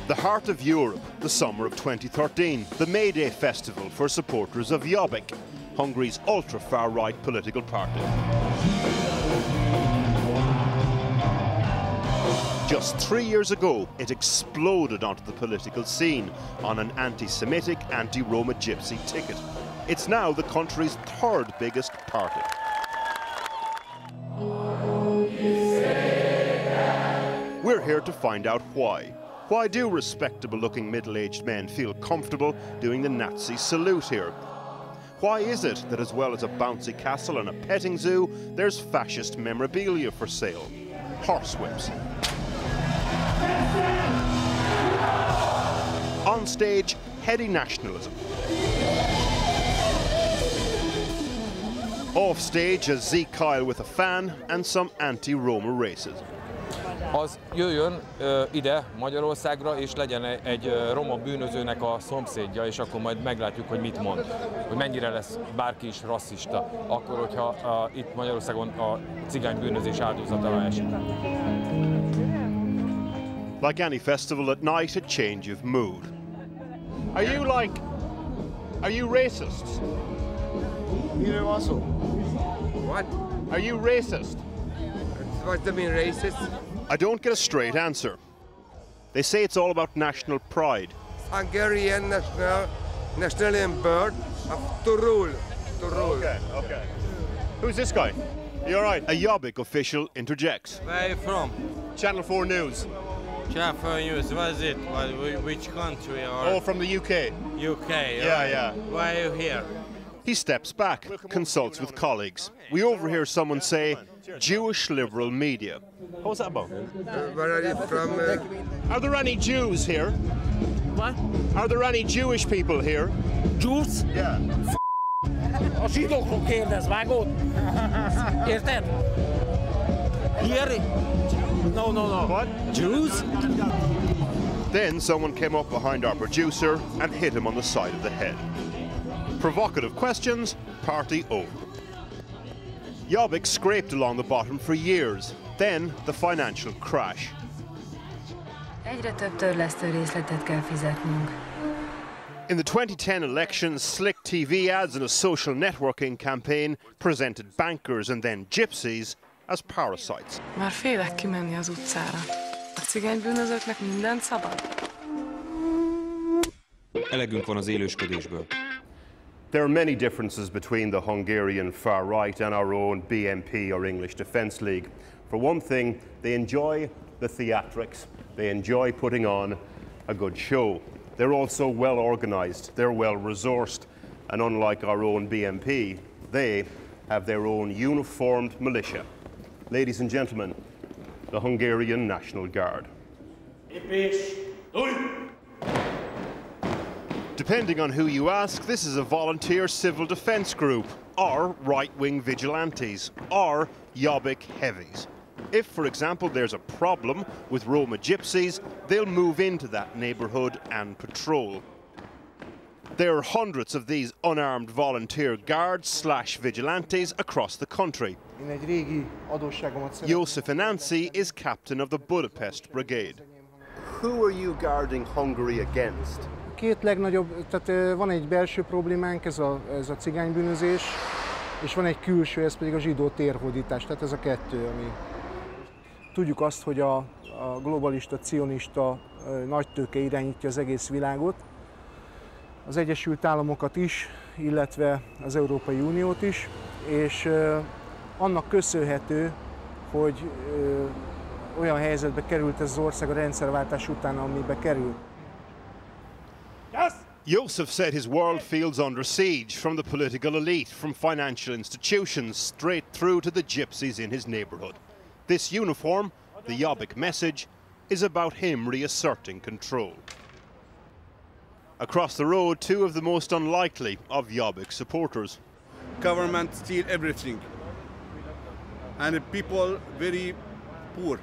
The heart of Europe, the summer of 2013, the May Day festival for supporters of Jobbik, Hungary's ultra-far-right political party. Just 3 years ago, it exploded onto the political scene on an anti-Semitic, anti-Roma Gypsy ticket. It's now the country's third biggest party. We're here to find out why. Why do respectable-looking middle-aged men feel comfortable doing the Nazi salute here? Why is it that as well as a bouncy castle and a petting zoo, there's fascist memorabilia for sale? Horsewhips. On stage, heady nationalism. Off stage, a Zeke Kyle with a fan and some anti-Roma racism. Az jöjjön ide Magyarországra, és legyen egy roma bűnözőnek a szomszédja, és akkor majd meglátjuk, hogy mit mond. Hogy mennyire lesz bárki is rasszista, akkor, hogyha itt Magyarországon a cigány bűnözés áldozatává esik. Like any festival at night, a change of mood. Are you racists? You know also. What? Are you racist? What do you mean racist? I don't get a straight answer. They say it's all about national pride. Hungarian national bird to rule. Okay. Who's this guy? You all right? A Jobbik official interjects. Where are you from? Channel 4 News. Channel 4 News, what is it? Which country? Or Oh, from the UK. UK? Yeah. Why are you here? He steps back, consults with colleagues. We overhear someone say, Jewish liberal media. What was that about? Where are you from? Are there any Jews here? What? Are there any Jewish people here? Jews? Yeah. A zsidókról kérdez, vágod? Érted? Here? No. What? Jews? Then someone came up behind our producer and hit him on the side of the head. Provocative questions, party over. Jobbik scraped along the bottom for years. Then the financial crash. Egyre több törlesztő részletet kell fizetnünk. In the 2010 elections, slick TV ads and a social networking campaign presented bankers and then gypsies as parasites. Már félek kimenni az utcára. A cigánybűnözőknek mindent szabad. Elegünk van az élősködésből. There are many differences between the Hungarian far right and our own BNP or English Defence League. For one thing, they enjoy the theatrics. They enjoy putting on a good show. They're also well organised, they're well resourced, and unlike our own BNP, they have their own uniformed militia. Ladies and gentlemen, the Hungarian National Guard. Depending on who you ask, this is a volunteer civil defence group, or right-wing vigilantes, or Jobbik heavies. If, for example, there's a problem with Roma gypsies, they'll move into that neighbourhood and patrol. There are hundreds of these unarmed volunteer guards/vigilantes across the country. Josef Anansi is captain of the Budapest Brigade. Who are you guarding Hungary against? Két legnagyobb, tehát van egy belső problémánk, ez a cigánybűnözés, és van egy külső, ez pedig a zsidó térhódítás, tehát ez a kettő, ami... Tudjuk azt, hogy a globalista, cionista nagytőke irányítja az egész világot, az Egyesült Államokat is, illetve az Európai Uniót is, és annak köszönhető, hogy olyan helyzetbe került ez az ország a rendszerváltás után, amibe került. Josef said his world feels under siege from the political elite, from financial institutions, straight through to the gypsies in his neighbourhood. This uniform, the Jobbik message, is about him reasserting control. Across the road, two of the most unlikely of Jobbik supporters. Government steal everything, and the people very poor.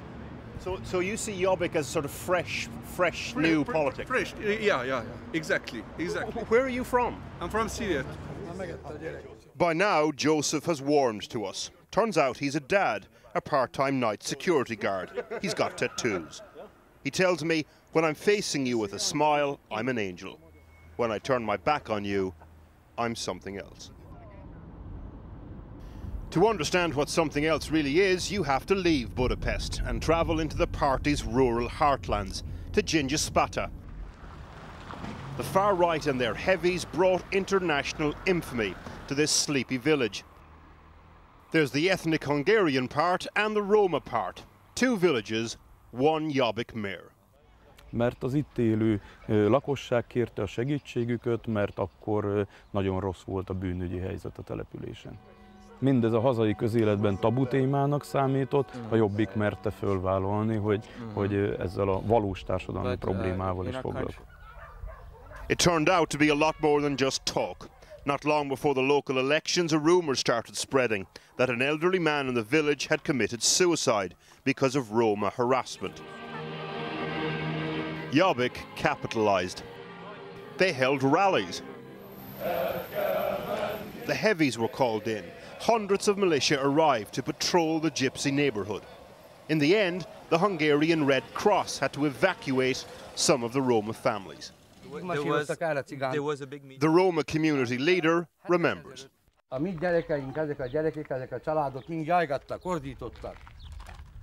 So you see Jobbik as sort of fresh new politics? Fresh, yeah, exactly. Where are you from? I'm from Syria. By now, Joseph has warmed to us. Turns out he's a dad, a part-time night security guard. He's got tattoos. He tells me When I'm facing you with a smile, I'm an angel. When I turn my back on you, I'm something else. To understand what something else really is, you have to leave Budapest and travel into the party's rural heartlands, to Gypsy. The far right and their heavies brought international infamy to this sleepy village. There's the ethnic Hungarian part and the Roma part. Two villages, one Jobbik mayor. Mert az itt élő lakosság kérte a segítségüket, mert akkor nagyon rossz volt a bűnügyi helyzet a településen. Mindez a hazai közéletben tabu témának számított, a Jobbik merte fölvállalni, hogy ezzel a valós társadalmi problémával is foglalkozik. It turned out to be a lot more than just talk. Not long before the local elections, a rumour started spreading that an elderly man in the village had committed suicide because of Roma harassment. Jobbik capitalised. They held rallies. The heavies were called in. Hundreds of militia arrived to patrol the Gypsy neighbourhood. In the end, the Hungarian Red Cross had to evacuate some of the Roma families. The Roma community leader remembers. A mi gyerekeink, ezek a gyerekek, ezek a családok mind jajgattak, ordítottak,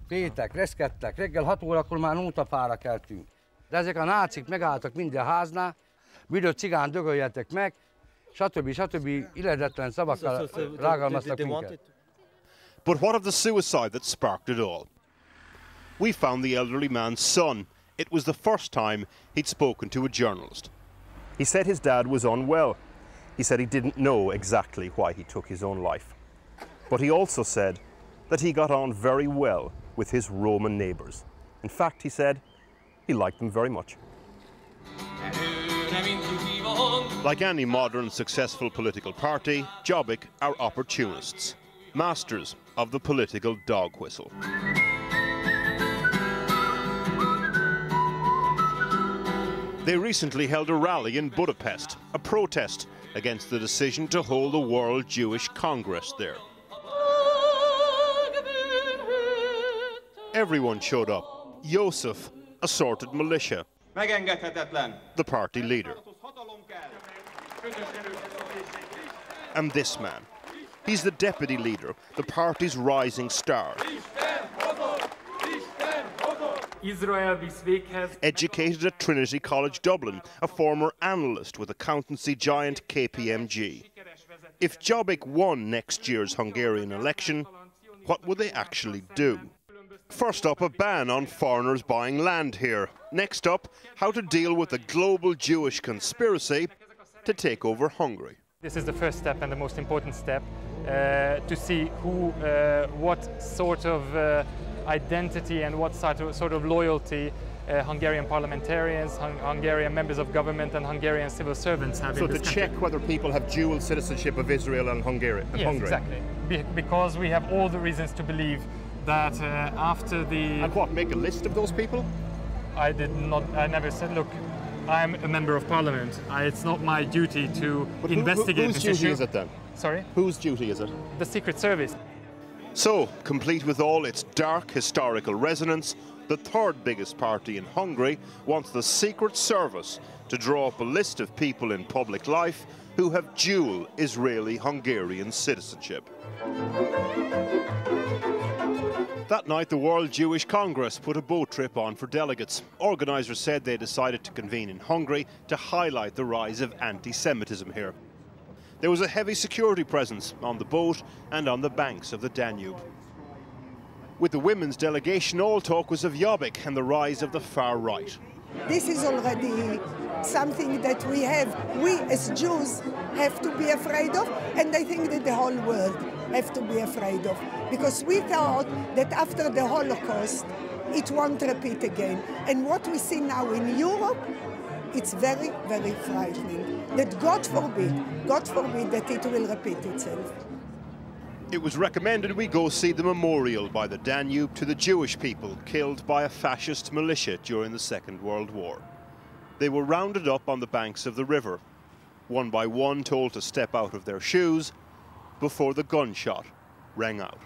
féltek, reszkedtek, reggel 6 órakor már nótafára keltünk. De ezek a nácik megálltak minden háznál, büdös cigán dögöljetek meg, stb. Illetlen szavakkal rágalmaztak minket. But what of the suicide that sparked it all? We found the elderly man's son. It was the first time he'd spoken to a journalist. He said his dad was unwell. He said he didn't know exactly why he took his own life. But he also said that he got on very well with his Roman neighbours. In fact, he said he liked them very much. Like any modern successful political party, Jobbik are opportunists, masters of the political dog whistle. They recently held a rally in Budapest, a protest against the decision to hold the World Jewish Congress there. Everyone showed up. Joseph, assorted militia, the party leader. And this man, he's the deputy leader, the party's rising star. Educated at Trinity College Dublin, a former analyst with accountancy giant KPMG. If Jobbik won next year's Hungarian election, what would they actually do? First up, a ban on foreigners buying land here. Next up, how to deal with the global Jewish conspiracy to take over Hungary. This is the first step and the most important step to see who, what sort of identity and what sort of loyalty Hungarian parliamentarians, Hungarian members of government and Hungarian civil servants have in this country. So to check whether people have dual citizenship of Israel and Hungary? Yes, exactly. Because we have all the reasons to believe that after the... And what, make a list of those people? I never said, look, I'm a member of parliament. It's not my duty to investigate this issue. Whose duty is it then? Sorry? Whose duty is it? The Secret Service. So, complete with all its dark historical resonance, the third biggest party in Hungary wants the Secret Service to draw up a list of people in public life who have dual Israeli-Hungarian citizenship. That night, the World Jewish Congress put a boat trip on for delegates. Organisers said they decided to convene in Hungary to highlight the rise of anti-Semitism here. There was a heavy security presence on the boat and on the banks of the Danube. With the women's delegation, all talk was of Jobbik and the rise of the far right. This is already something that we as Jews have to be afraid of, and I think that the whole world have to be afraid of, because we thought that after the Holocaust it won't repeat again. And what we see now in Europe, it's very, very frightening. That God forbid that it will repeat itself. It was recommended we go see the memorial by the Danube to the Jewish people killed by a fascist militia during the Second World War. They were rounded up on the banks of the river, one by one told to step out of their shoes before the gunshot rang out.